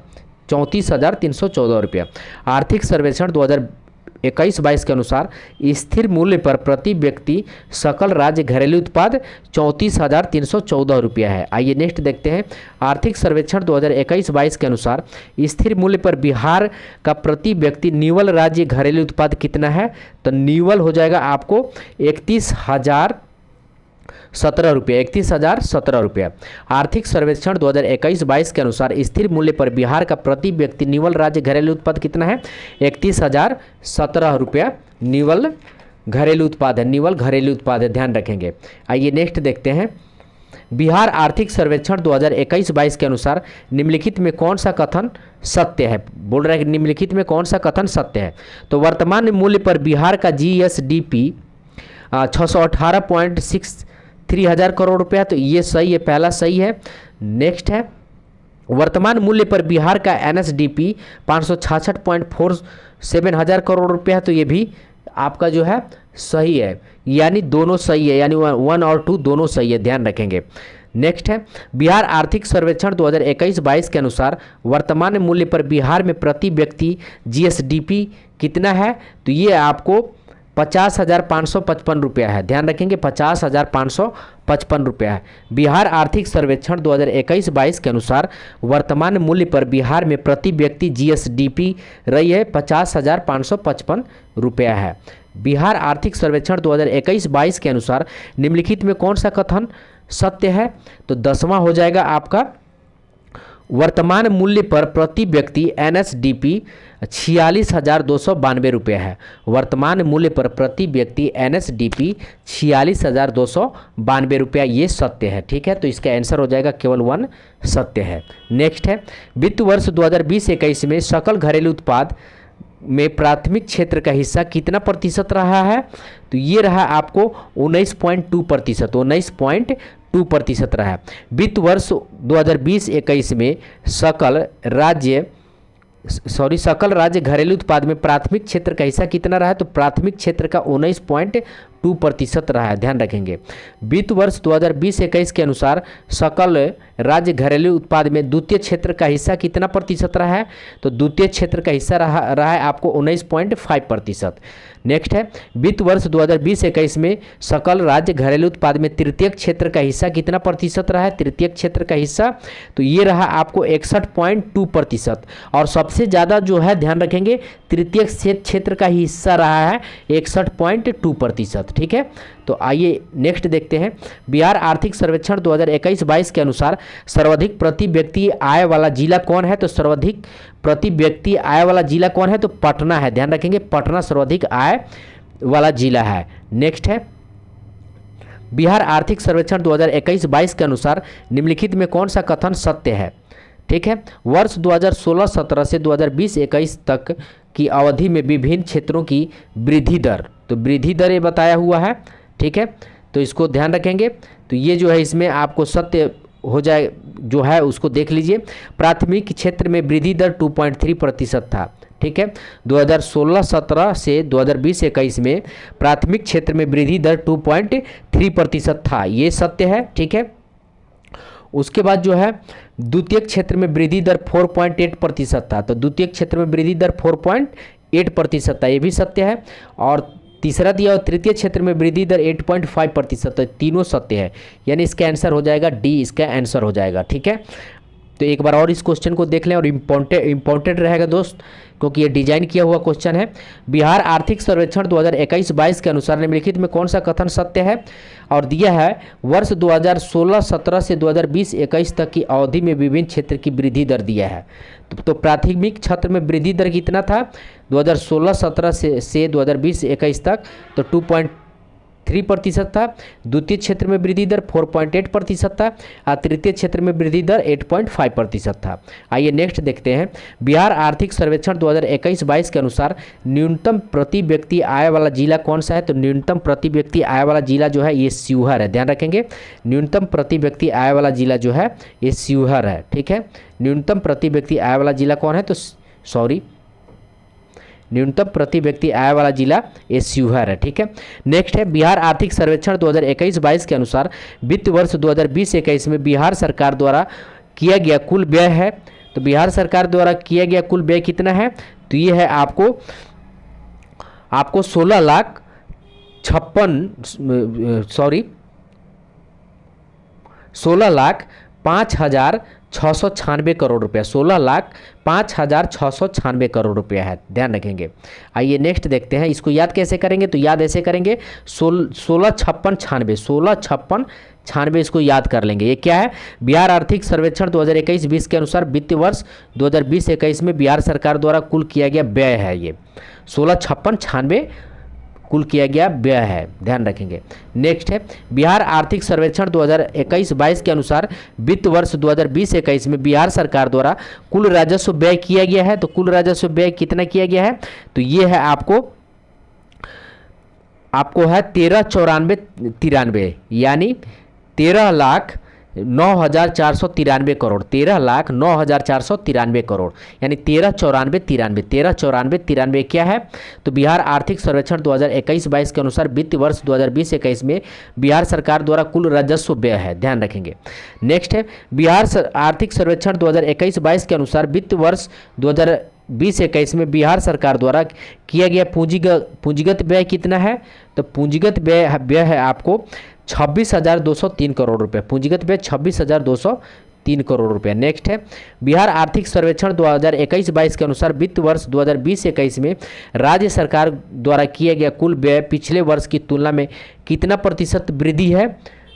34,314 रुपया। आर्थिक सर्वेक्षण 2021-22 के अनुसार स्थिर मूल्य पर प्रति व्यक्ति सकल राज्य घरेलू उत्पाद 34,314 रुपया है। आइए नेक्स्ट देखते हैं आर्थिक सर्वेक्षण 2021-22 के अनुसार स्थिर मूल्य पर बिहार का प्रति व्यक्ति निवल राज्य घरेलू उत्पाद कितना है, तो निवल हो जाएगा आपको 31,017 रुपया, 31,017 रुपया। आर्थिक सर्वेक्षण 2021-22 के अनुसार स्थिर मूल्य पर बिहार का प्रति व्यक्ति निवल राज्य घरेलू उत्पाद कितना है, 31,017 रुपया निवल घरेलू उत्पाद है, निवल घरेलू उत्पाद है, ध्यान रखेंगे। आइए नेक्स्ट देखते हैं बिहार आर्थिक सर्वेक्षण 2021-22 के अनुसार निम्नलिखित में कौन सा कथन सत्य है, बोल रहा है कि निम्नलिखित में कौन सा कथन सत्य है। तो वर्तमान मूल्य पर बिहार का GSDP 618.63 हजार करोड़ रुपया, तो ये सही है, पहला सही है। नेक्स्ट है वर्तमान मूल्य पर बिहार का NSDP 566.47 हजार करोड़ रुपया, तो ये भी आपका जो है सही है, यानी दोनों सही है, यानी 1 और 2 दोनों सही है, ध्यान रखेंगे। नेक्स्ट है बिहार आर्थिक सर्वेक्षण 2021-22 के अनुसार वर्तमान मूल्य पर बिहार में प्रति व्यक्ति GSDP कितना है, तो ये आपको 50,555 रुपया है, ध्यान रखेंगे 50,555 रुपया है। बिहार आर्थिक सर्वेक्षण 2021-22 के अनुसार वर्तमान मूल्य पर बिहार में प्रति व्यक्ति GSDP रही है 50,555 रुपया है। बिहार आर्थिक सर्वेक्षण 2021-22 के अनुसार निम्नलिखित में कौन सा कथन सत्य है, तो 10वां हो जाएगा आपका वर्तमान मूल्य पर प्रति व्यक्ति NSDP 46,292 रुपये है। वर्तमान मूल्य पर प्रति व्यक्ति NSDP 46,292 रुपया, ये सत्य है, ठीक है। तो इसका आंसर हो जाएगा केवल 1 सत्य है। नेक्स्ट है वित्त वर्ष 2020-21 में सकल घरेलू उत्पाद में प्राथमिक क्षेत्र का हिस्सा कितना प्रतिशत रहा है, तो ये रहा आपको 19.2%, 19.2% रहा है। वित्त वर्ष 2020-21 में सकल राज्य घरेलू उत्पाद में प्राथमिक क्षेत्र का हिस्सा कितना रहा है, तो प्राथमिक क्षेत्र का 19.2% रहा है, ध्यान रखेंगे। वित्त वर्ष 2020-21 के अनुसार सकल राज्य घरेलू उत्पाद में द्वितीय क्षेत्र का हिस्सा कितना प्रतिशत रहा है, तो द्वितीय क्षेत्र का हिस्सा रहा है आपको 19.5%। नेक्स्ट है वित्त वर्ष 2020-21 में सकल राज्य घरेलू उत्पाद में तृतीय क्षेत्र का हिस्सा कितना प्रतिशत रहा है, तृतीय क्षेत्र का हिस्सा, तो ये रहा आपको 61.2%। और सबसे ज़्यादा जो है ध्यान रखेंगे तृतीय क्षेत्र का हिस्सा रहा है 61.2%, ठीक है। तो आइए नेक्स्ट देखते हैं बिहार आर्थिक सर्वेक्षण 2021-22 के अनुसार सर्वाधिक प्रति व्यक्ति आय वाला जिला कौन है, तो सर्वाधिक प्रति व्यक्ति आय वाला जिला कौन है, तो पटना है, ध्यान रखेंगे पटना सर्वाधिक आय वाला जिला है। नेक्स्ट है बिहार आर्थिक सर्वेक्षण 2021-22 के अनुसार निम्नलिखित में कौन सा कथन सत्य है, ठीक है। वर्ष 2016-17 से 2020-21 तक की अवधि में विभिन्न क्षेत्रों की वृद्धि दर, तो वृद्धि दर ये बताया हुआ है, ठीक है। तो इसको ध्यान रखेंगे, तो ये जो है इसमें आपको सत्य हो जाए जो है उसको देख लीजिए। प्राथमिक क्षेत्र में वृद्धि दर 2.3% था, ठीक है। 2016-17 से 2020-21 में प्राथमिक क्षेत्र में वृद्धि दर 2.3% था, ये सत्य है, ठीक है। उसके बाद जो है द्वितीय क्षेत्र में वृद्धि दर 4.8% था, तो द्वितीय क्षेत्र में वृद्धि दर 4.8% था, ये भी सत्य है। और तीसरा दिया और तृतीय क्षेत्र में वृद्धि दर 8.5%, तीनों सत्य है, यानी इसका आंसर हो जाएगा डी, इसका आंसर हो जाएगा, ठीक है। तो एक बार और इस क्वेश्चन को देख लें, और इम्पोर्टेंट रहेगा दोस्त, क्योंकि ये डिजाइन किया हुआ क्वेश्चन है। बिहार आर्थिक सर्वेक्षण 2021-22 के अनुसार निम्नलिखित में कौन सा कथन सत्य है, और दिया है वर्ष 2016-17 से 2020-21 तक की अवधि में विभिन्न क्षेत्र की वृद्धि दर दिया है। तो प्राथमिक क्षेत्र में वृद्धि दर कितना था 2016-17 से 2020-21 तक, तो 3% था, द्वितीय क्षेत्र में वृद्धि दर 4.8% था और तृतीय क्षेत्र में वृद्धि दर 8.5% था। आइए नेक्स्ट देखते हैं। बिहार आर्थिक सर्वेक्षण 2021-22 के अनुसार न्यूनतम प्रति व्यक्ति आय वाला जिला कौन सा है? तो न्यूनतम प्रति व्यक्ति आय वाला जिला जो है ये शिवहर है, ध्यान रखेंगे। न्यूनतम प्रति व्यक्ति आय वाला जिला जो है ये शिवहर है, ठीक है। न्यूनतम प्रति व्यक्ति आय वाला जिला कौन है? तो न्यूनतम प्रति व्यक्ति आय वाला जिला ये शिवहर है, ठीक है। नेक्स्ट है बिहार आर्थिक सर्वेक्षण 2021-22 के अनुसार वित्त वर्ष 2020-21 में बिहार सरकार द्वारा किया गया कुल व्यय है। तो बिहार सरकार द्वारा किया गया कुल व्यय कितना है? तो ये है आपको 16,05,696 करोड़ रुपया, 16,05,696 करोड़ रुपया है, ध्यान रखेंगे। आइए नेक्स्ट देखते हैं, इसको याद कैसे करेंगे? तो याद ऐसे करेंगे 16,56,96 इसको याद कर लेंगे। ये क्या है? बिहार आर्थिक सर्वेक्षण 2021-22 के अनुसार वित्त वर्ष 2020-21 में बिहार सरकार द्वारा कुल किया गया व्यय है। ये 16,56,96 कुल किया गया व्यय है, ध्यान रखेंगे। नेक्स्ट है बिहार आर्थिक सर्वेक्षण 2021-22 के अनुसार वित्त वर्ष 2020-21 में बिहार सरकार द्वारा कुल राजस्व व्यय किया गया है। तो कुल राजस्व व्यय कितना किया गया है? तो ये है आपको है 13,94,93 यानी 13,09,493 करोड़, 13,09,493 करोड़ यानी 13,94,93 क्या है? तो बिहार आर्थिक सर्वेक्षण 2021-22 के अनुसार वित्त वर्ष 2020-21 में बिहार सरकार द्वारा कुल राजस्व व्यय है, ध्यान रखेंगे। नेक्स्ट है बिहार आर्थिक सर्वेक्षण 2021-22 के अनुसार वित्त वर्ष 2020-21 में बिहार सरकार द्वारा किया गया पूंजीगत व्यय कितना है? तो पूंजीगत व्यय है आपको 26,203 करोड़ रुपये, पूंजीगत व्यय 26,203 करोड़ रुपये। नेक्स्ट है बिहार आर्थिक सर्वेक्षण 2021-22 के अनुसार वित्त वर्ष 2020-21 में राज्य सरकार द्वारा किया गया कुल व्यय पिछले वर्ष की तुलना में कितना प्रतिशत वृद्धि है?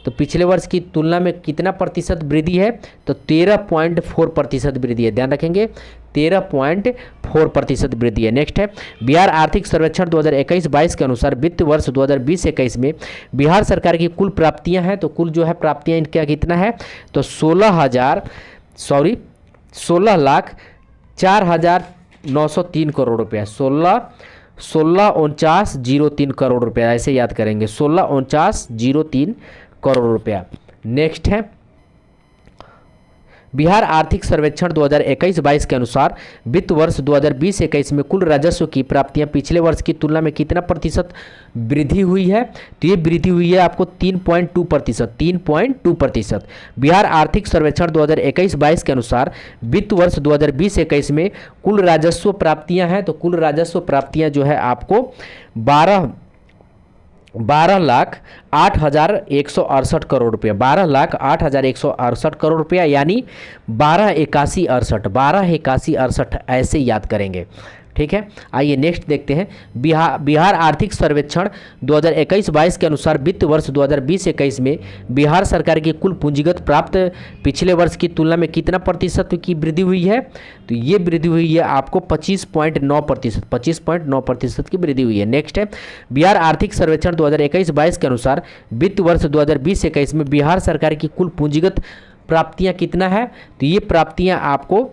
तो पिछले वर्ष की तुलना में कितना प्रतिशत वृद्धि है? तो 13.4% वृद्धि है, ध्यान रखेंगे 13.4% वृद्धि है। नेक्स्ट है बिहार आर्थिक सर्वेक्षण 2021-22 के अनुसार वित्त वर्ष 2020-21 में बिहार सरकार की कुल प्राप्तियां हैं। तो कुल जो है प्राप्तियां इनका कितना है? तो 16,04,903 करोड़ रुपया, 16,49,03 करोड़ रुपया, ऐसे याद करेंगे 16,49,03 करोड़ रुपया। नेक्स्ट है बिहार आर्थिक सर्वेक्षण 2021-22 के अनुसार वित्त वर्ष 2020-21 में कुल राजस्व की प्राप्तियां पिछले वर्ष की तुलना में कितना प्रतिशत वृद्धि हुई है? तो ये वृद्धि हुई है आपको 3.2%। बिहार आर्थिक सर्वेक्षण 2021-22 के अनुसार वित्त वर्ष 2020-21 में कुल राजस्व प्राप्तियां हैं। तो कुल राजस्व प्राप्तियां जो है आपको 12,08,168 करोड़ रुपया, 12,08,168 करोड़ रुपया यानी 12,81,68 ऐसे याद करेंगे, ठीक है। आइए नेक्स्ट देखते हैं बिहार आर्थिक सर्वेक्षण 2021-22 के अनुसार वित्त वर्ष 2020-21 में बिहार सरकार की कुल पूंजीगत प्राप्त पिछले वर्ष की तुलना में कितना प्रतिशत की वृद्धि हुई है? तो ये वृद्धि हुई है आपको 25.9% की वृद्धि हुई है। नेक्स्ट है बिहार आर्थिक सर्वेक्षण 2021-22 के अनुसार वित्त वर्ष 2020-21 में बिहार सरकार की कुल पूंजीगत प्राप्तियां कितना है? तो ये प्राप्तियां आपको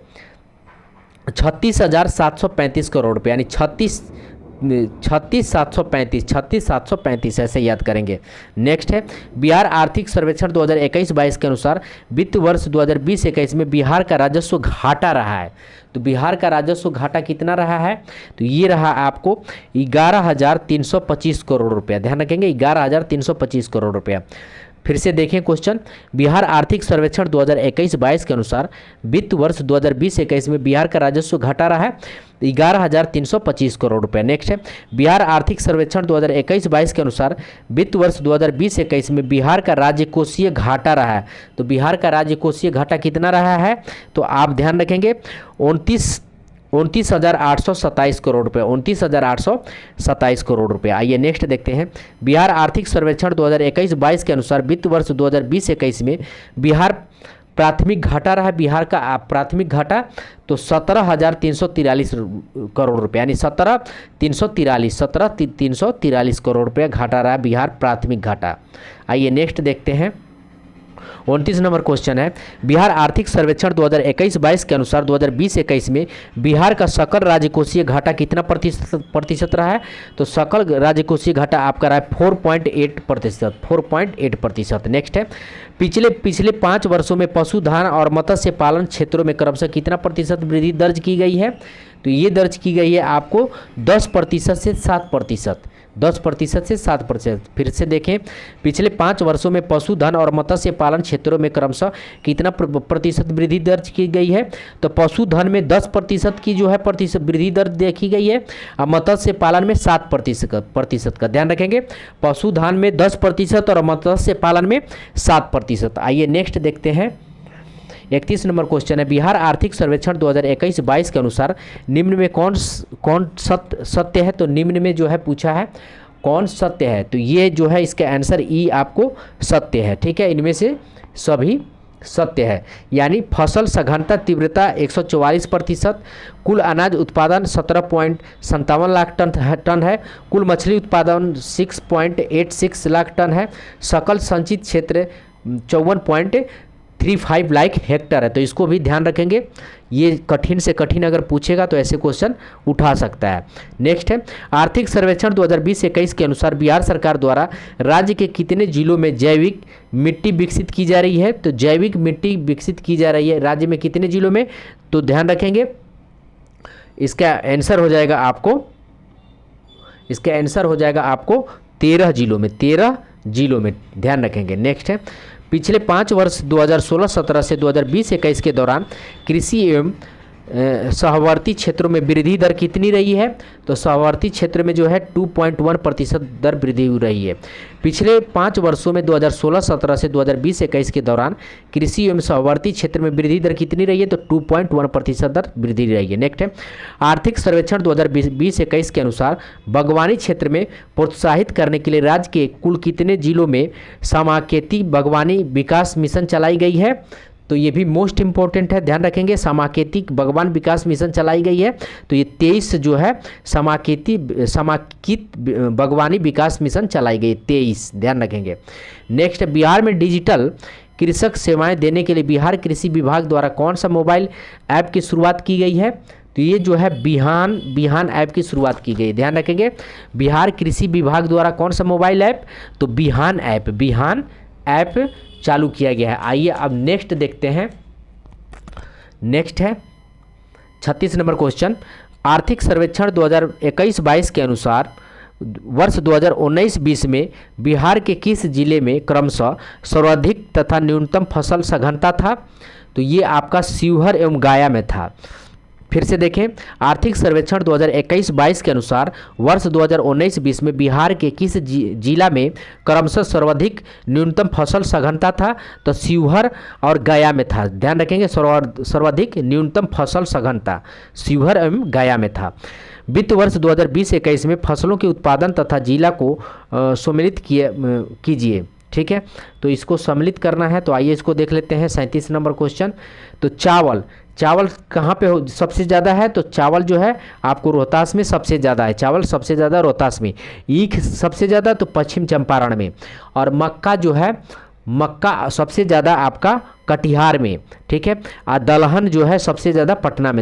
36,735 करोड़ रुपये यानी 36,735 ऐसे याद करेंगे। नेक्स्ट है बिहार आर्थिक सर्वेक्षण 2021-22 के अनुसार वित्त वर्ष 2020-21 में बिहार का राजस्व घाटा रहा है। तो बिहार का राजस्व घाटा कितना रहा है? तो ये रहा आपको 11,325 करोड़ रुपया, ध्यान रखेंगे 11,325 करोड़ रुपया। फिर से देखें क्वेश्चन, बिहार आर्थिक सर्वेक्षण 2021-22 के अनुसार वित्त वर्ष 2020-21 में बिहार का राजस्व घाटा रहा है 11,325 करोड़ रुपए। नेक्स्ट है बिहार आर्थिक सर्वेक्षण 2021-22 के अनुसार वित्त वर्ष 2020-21 में बिहार का राज्यकोषीय घाटा रहा है। तो बिहार का राज्यकोषीय घाटा कितना रहा है? तो आप ध्यान रखेंगे 29,827 करोड़ रुपए, 29,827 करोड़ रुपए। आइए नेक्स्ट देखते हैं बिहार आर्थिक सर्वेक्षण 2021-22 के अनुसार वित्त वर्ष 2020-21 में बिहार प्राथमिक घाटा रहा बिहार का प्राथमिक घाटा तो 17,343 करोड़ रुपये, यानी 17,343 करोड़ रुपये घाटा रहा बिहार प्राथमिक घाटा। आइए नेक्स्ट देखते हैं। 29 नंबर क्वेश्चन है, बिहार आर्थिक सर्वेक्षण 2021-22 के अनुसार 2020-21 में बिहार का सकल राजकोषीय घाटा कितना प्रतिशत रहा है? तो सकल राजकोषीय घाटा आपका रहा है 4.8%। नेक्स्ट है, पिछले 5 वर्षों में पशुधन और मत्स्य पालन क्षेत्रों में क्रमशः कितना प्रतिशत वृद्धि दर्ज की गई है? तो ये दर्ज की गई है आपको 10% से 7%। 10% से 7%। फिर से देखें, पिछले 5 वर्षों में पशुधन और मत्स्य पालन क्षेत्रों में क्रमशः कितना प्रतिशत वृद्धि दर्ज की गई है? तो पशुधन में 10% की जो है प्रतिशत वृद्धि दर्ज देखी गई है और मत्स्य पालन में 7% का ध्यान रखेंगे। पशुधन में 10% और मत्स्य पालन में 7%। आइए नेक्स्ट देखते हैं। 31 नंबर क्वेश्चन है, बिहार आर्थिक सर्वेक्षण 2021-22 के अनुसार निम्न में कौन सत्य है? तो निम्न में जो है पूछा है कौन सत्य है, तो ये जो है इसका आंसर ई आपको सत्य है। ठीक है, इनमें से सभी सत्य है, यानी फसल सघनता तीव्रता 144%, कुल अनाज उत्पादन 17.57 लाख टन है, कुल मछली उत्पादन 6.86 लाख टन है, सकल संचित क्षेत्र 54.35 लाख हेक्टर है। तो इसको भी ध्यान रखेंगे, ये कठिन से कठिन अगर पूछेगा तो ऐसे क्वेश्चन उठा सकता है। नेक्स्ट है, आर्थिक सर्वेक्षण 2020-21 के अनुसार बिहार सरकार द्वारा राज्य के कितने जिलों में जैविक मिट्टी विकसित की जा रही है? तो जैविक मिट्टी विकसित की जा रही है राज्य में कितने जिलों में? तो ध्यान रखेंगे, इसका आंसर हो जाएगा आपको 13 जिलों में ध्यान रखेंगे। नेक्स्ट है, पिछले 5 वर्ष 2016-17 से 2020-21 के दौरान कृषि एवं सहवर्ती क्षेत्रों में वृद्धि दर कितनी रही है? तो सहवर्ती क्षेत्र में जो है 2.1% दर वृद्धि हो रही है। पिछले 5 वर्षों में 2016-17 से 2020-21 के दौरान कृषि एवं सहवर्ती क्षेत्र में वृद्धि दर कितनी रही है? तो 2.1% दर वृद्धि रही है। नेक्स्ट है, आर्थिक सर्वेक्षण 2020-21 के अनुसार बागवानी क्षेत्र में प्रोत्साहित करने के लिए राज्य के कुल कितने जिलों में सामाकेती बागवानी विकास मिशन चलाई गई है? तो ये भी मोस्ट इंपॉर्टेंट है, ध्यान रखेंगे। सामाकेतिक बागवान विकास मिशन चलाई गई है, तो ये 23 जो है सामाकित बागवानी विकास मिशन चलाई गई 23, ध्यान रखेंगे। नेक्स्ट, बिहार में डिजिटल कृषक सेवाएं देने के लिए बिहार कृषि विभाग द्वारा कौन सा मोबाइल ऐप की शुरुआत की गई है? तो ये जो है बिहान ऐप की शुरुआत की गई, ध्यान रखेंगे। बिहार कृषि विभाग द्वारा कौन सा मोबाइल ऐप? तो बिहान ऐप चालू किया गया है। आइए अब नेक्स्ट देखते हैं। नेक्स्ट है 36 नंबर क्वेश्चन, आर्थिक सर्वेक्षण 2021-22 के अनुसार वर्ष 2019-20 में बिहार के किस जिले में क्रमशः सर्वाधिक तथा न्यूनतम फसल सघनता था? तो ये आपका शिवहर एवं गया में था। फिर से देखें, आर्थिक सर्वेक्षण 2021-22 के अनुसार वर्ष 2019-20 में बिहार के किस जिला में क्रमशः सर्वाधिक न्यूनतम फसल सघनता था? तो शिवहर और गया में था, ध्यान रखेंगे। सर्वाधिक न्यूनतम फसल सघनता शिवहर एवं गया में था। वित्त वर्ष 2020-21 में फसलों के उत्पादन तथा जिला को सम्मिलित कीजिए। ठीक है, तो इसको सम्मिलित करना है, तो आइए इसको देख लेते हैं। 37 नंबर क्वेश्चन, तो चावल कहाँ पे सबसे ज़्यादा है? तो चावल जो है आपको रोहतास में सबसे ज़्यादा है, चावल सबसे ज़्यादा रोहतास में, ईख सबसे ज़्यादा तो पश्चिम चंपारण में, और मक्का जो है मक्का सबसे ज़्यादा आपका कटिहार में। ठीक है, और दलहन जो है सबसे ज़्यादा पटना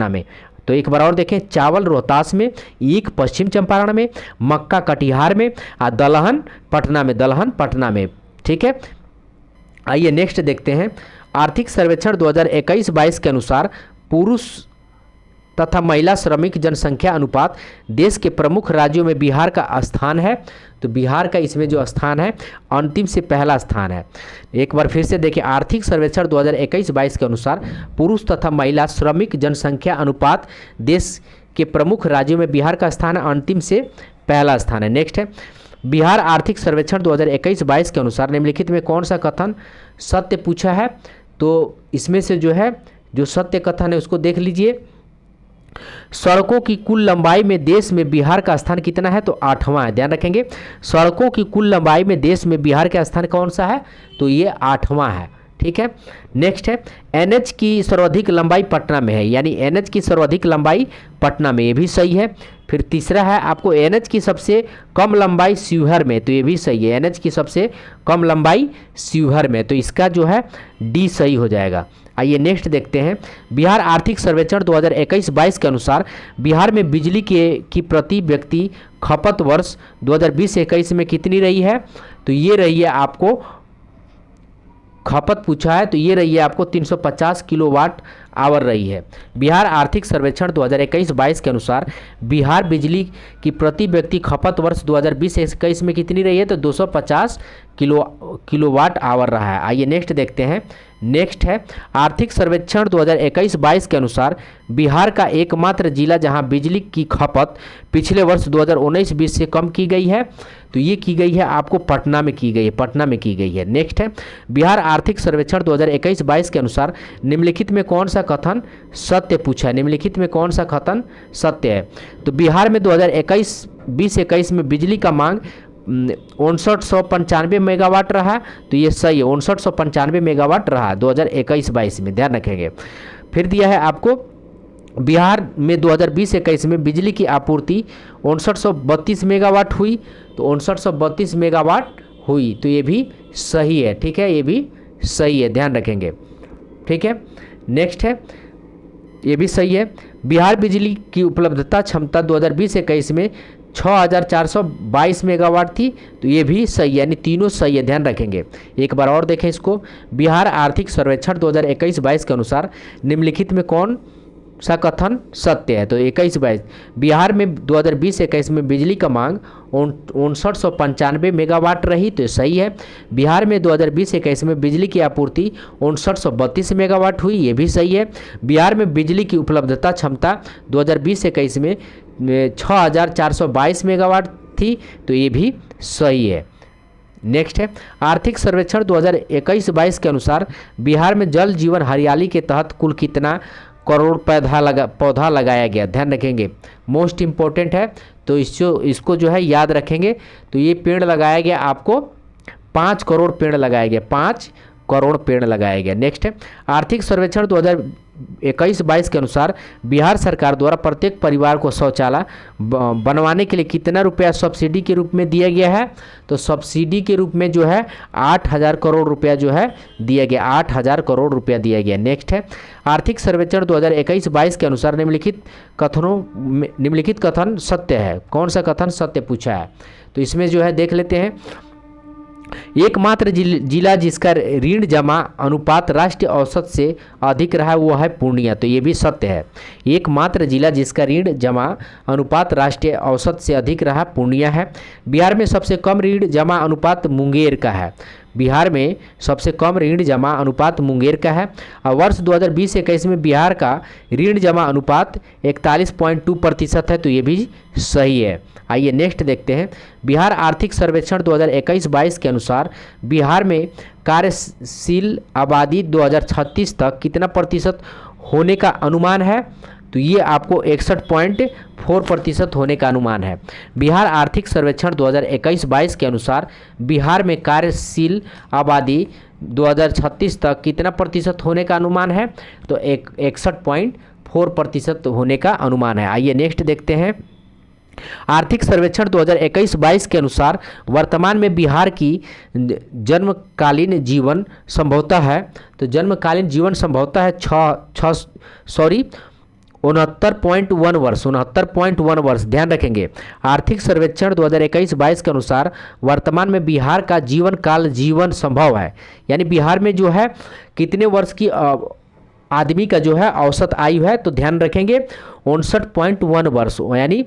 में। तो एक बार और देखें, चावल रोहतास में, ईख पश्चिम चंपारण में, मक्का कटिहार में, और दलहन पटना में। ठीक है, आइए नेक्स्ट देखते हैं। आर्थिक सर्वेक्षण 2021-22 के अनुसार पुरुष तथा महिला श्रमिक जनसंख्या अनुपात देश के प्रमुख राज्यों में बिहार का स्थान है। तो बिहार का इसमें जो स्थान है अंतिम से पहला स्थान है। एक बार फिर से देखिए, आर्थिक सर्वेक्षण 2021-22 के अनुसार पुरुष तथा महिला श्रमिक जनसंख्या अनुपात देश के प्रमुख राज्यों में बिहार का स्थान अंतिम से पहला स्थान है। नेक्स्ट है, बिहार आर्थिक सर्वेक्षण 2021-22 के अनुसार निम्नलिखित में कौन सा कथन सत्य पूछा है? तो इसमें से जो सत्य कथन है उसको देख लीजिए। सड़कों की कुल लंबाई में देश में बिहार का स्थान कितना है? तो 8वां है, ध्यान रखेंगे। सड़कों की कुल लंबाई में देश में बिहार का स्थान कौन सा है? तो ये 8वां है। ठीक है। नेक्स्ट है एनएच की सर्वाधिक लंबाई पटना में है, यानी एनएच की सर्वाधिक लंबाई पटना में, ये भी सही है। फिर तीसरा है आपको एनएच की सबसे कम लंबाई शिवहर में, तो ये भी सही है, एनएच की सबसे कम लंबाई शिवहर में, तो इसका जो है डी सही हो जाएगा। आइए नेक्स्ट देखते हैं, बिहार आर्थिक सर्वेक्षण 2021-22 के अनुसार बिहार में बिजली की प्रति व्यक्ति खपत वर्ष 2020-21 में कितनी रही है? तो ये रही है आपको खपत पूछा है, तो ये रही है आपको 350 किलोवाट आवर रही है। बिहार आर्थिक सर्वेक्षण 2021-22 के अनुसार बिहार बिजली की प्रति व्यक्ति खपत वर्ष 2020-21 में कितनी रही है? तो 250 किलोवाट आवर रहा है। आइए नेक्स्ट देखते हैं। नेक्स्ट है आर्थिक सर्वेक्षण 2021-22 के अनुसार बिहार का एकमात्र जिला जहां बिजली की खपत पिछले वर्ष 2019-20 से कम की गई है, तो ये की गई है आपको पटना में की गई है, पटना में की गई है। नेक्स्ट है बिहार आर्थिक सर्वेक्षण 2021-22 के अनुसार निम्नलिखित में कौन सा कथन सत्य पूछा है? निम्नलिखित में कौन सा कथन सत्य है? तो बिहार में 2021-20 में बिजली का मांग 5995 मेगावाट रहा, तो ये सही है, 5995 मेगावाट रहा 2021-22 में, ध्यान रखेंगे। फिर दिया है आपको बिहार में 2020-21 में बिजली की आपूर्ति 5932 मेगावाट हुई, तो 5932 मेगावाट हुई, तो ये भी सही है, ठीक है, ये भी सही है, ध्यान रखेंगे, ठीक है। नेक्स्ट है ये भी सही है। बिहार बिजली की उपलब्धता क्षमता 2020-21 में 6422 मेगावाट थी, तो ये भी सही है, यानी तीनों सही है, ध्यान रखेंगे। एक बार और देखें इसको, बिहार आर्थिक सर्वेक्षण 2021-22 के अनुसार निम्नलिखित में कौन सा कथन सत्य है? तो 21-22 बिहार में 2020-21 में बिजली का मांग 5995 मेगावाट रही, तो सही है। बिहार में 2020-21 में बिजली की आपूर्ति 5932 मेगावाट हुई, ये भी सही है। बिहार में बिजली की उपलब्धता क्षमता 2020-21 में 6422 मेगावाट थी, तो ये भी सही है। नेक्स्ट है आर्थिक सर्वेक्षण 2021-22 के अनुसार बिहार में जल जीवन हरियाली के तहत कुल कितना करोड़ पौधा लगाया गया? ध्यान रखेंगे, मोस्ट इम्पोर्टेंट है, तो इसको जो है याद रखेंगे। तो ये पेड़ लगाया गया आपको 5 करोड़ पेड़ लगाया गया, 5 करोड़ पेड़ लगाया गया। नेक्स्ट है आर्थिक सर्वेक्षण 2021-22 के अनुसार बिहार सरकार द्वारा प्रत्येक परिवार को शौचालय बनवाने के लिए कितना रुपया सब्सिडी के रूप में दिया गया है? तो सब्सिडी के रूप में जो है 8000 करोड़ रुपया जो है दिया गया, 8000 करोड़ रुपया दिया गया। नेक्स्ट है आर्थिक सर्वेक्षण 2021-22 के अनुसार निम्नलिखित कथन सत्य है। कौन सा कथन सत्य पूछा है? तो इसमें जो है देख लेते हैं, एकमात्र जिला जिसका ऋण जमा अनुपात राष्ट्रीय औसत से अधिक रहा वो है पूर्णिया, तो ये भी सत्य है। एकमात्र जिला जिसका ऋण जमा अनुपात राष्ट्रीय औसत से अधिक रहा पूर्णिया है। बिहार में सबसे कम ऋण जमा अनुपात मुंगेर का है, बिहार में सबसे कम ऋण जमा अनुपात मुंगेर का है। और वर्ष 2020-21 में बिहार का ऋण जमा अनुपात 41.2% है, तो ये भी सही है। आइए नेक्स्ट देखते हैं, बिहार आर्थिक सर्वेक्षण 2021-22 के अनुसार बिहार में कार्यशील आबादी 2036 तक कितना प्रतिशत होने का अनुमान है? तो ये आपको 61.4% होने का अनुमान है। बिहार आर्थिक सर्वेक्षण 2021-22 के अनुसार बिहार में कार्यशील आबादी 2036 तक कितना प्रतिशत होने का अनुमान है? तो 61.4% होने का अनुमान है। आइए नेक्स्ट देखते हैं, आर्थिक सर्वेक्षण 2021-22 के अनुसार वर्तमान में बिहार की जन्मकालीन जीवन संभवतः है, तो जन्मकालीन जीवन संभवतः है 69.1 वर्ष, 69.1 वर्ष, ध्यान रखेंगे। आर्थिक सर्वेक्षण 2021-22 के अनुसार वर्तमान में बिहार का जीवन काल जीवन संभव है, यानी बिहार में जो है कितने वर्ष की आदमी का जो है औसत आयु है? तो ध्यान रखेंगे 59.1 वर्ष, यानी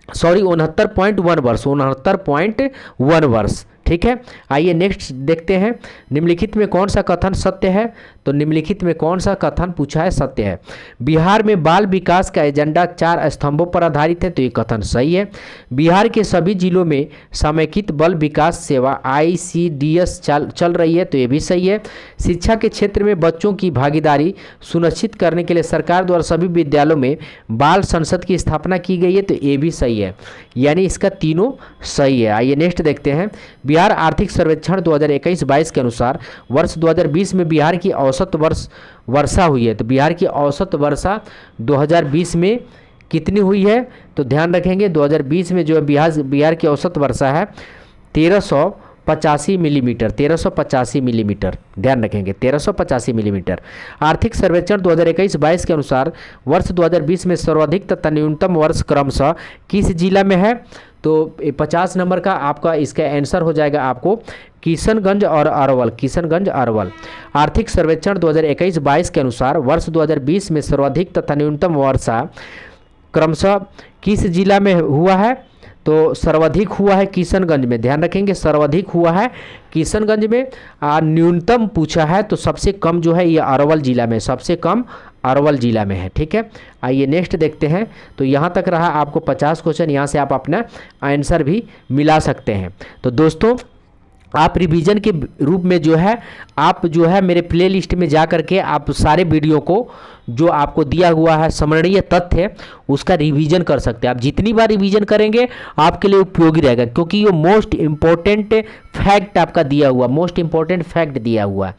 69.1 वर्ष, 69.1 वर्ष, ठीक है। आइए नेक्स्ट देखते हैं, निम्नलिखित में कौन सा कथन सत्य है? तो निम्नलिखित में कौन सा कथन पूछा है? सत्य है। बिहार में बाल विकास का एजेंडा 4 स्तंभों पर आधारित है, तो ये कथन सही है। बिहार के सभी जिलों में समेकित बाल विकास सेवा ICDS चल रही है, तो ये भी सही है। शिक्षा के क्षेत्र में बच्चों की भागीदारी सुनिश्चित करने के लिए सरकार द्वारा सभी विद्यालयों में बाल संसद की स्थापना की गई है, तो ये भी सही है, यानी इसका तीनों सही है। आइए नेक्स्ट देखते हैं, बिहार आर्थिक सर्वेक्षण 2021-22 के अनुसार वर्ष 2020 में बिहार की औसत वर्षा हुई है। तो बिहार की औसत वर्षा 2020 में कितनी हुई है? तो ध्यान रखेंगे 2020 में जो है बिहार की औसत वर्षा है 1385 मिलीमीटर, 1385 मिलीमीटर, ध्यान रखेंगे 1385 मिलीमीटर। आर्थिक सर्वेक्षण 2021-22 के अनुसार वर्ष 2020 में सर्वाधिक तथा न्यूनतम वर्ष क्रमशः किस जिला में है? तो 50 नंबर का आपका इसका आंसर हो जाएगा आपको किशनगंज और अरवल, किशनगंज अरवल। आर्थिक सर्वेक्षण 2021-22 के अनुसार वर्ष 2020 में सर्वाधिक तथा न्यूनतम वर्षा क्रमशः किस जिला में हुआ है? तो सर्वाधिक हुआ है किशनगंज में, ध्यान रखेंगे सर्वाधिक हुआ है किशनगंज में। न्यूनतम पूछा है तो सबसे कम जो है ये अरवल जिला में, सबसे कम अरवल जिला में है। ठीक है, आइए नेक्स्ट देखते हैं। तो यहाँ तक रहा आपको 50 क्वेश्चन, यहाँ से आप अपना आंसर भी मिला सकते हैं। तो दोस्तों आप रिवीजन के रूप में जो है आप जो है मेरे प्ले लिस्ट में जा करके आप सारे वीडियो को जो आपको दिया हुआ है स्मरणीय तथ्य उसका रिवीजन कर सकते हैं। आप जितनी बार रिवीजन करेंगे आपके लिए उपयोगी रहेगा, क्योंकि ये मोस्ट इम्पोर्टेंट फैक्ट आपका दिया हुआ, मोस्ट इम्पोर्टेंट फैक्ट दिया हुआ।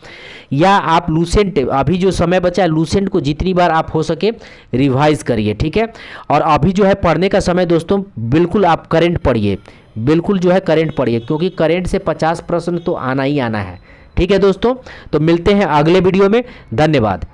या आप लूसेंट, अभी जो समय बचा है लूसेंट को जितनी बार आप हो सके रिवाइज करिए। ठीक है, और अभी जो है पढ़ने का समय दोस्तों बिल्कुल आप करेंट पढ़िए, बिल्कुल जो है करेंट पढ़िए, क्योंकि करेंट से 50 प्रश्न तो आना ही आना है। ठीक है दोस्तों, तो मिलते हैं अगले वीडियो में, धन्यवाद।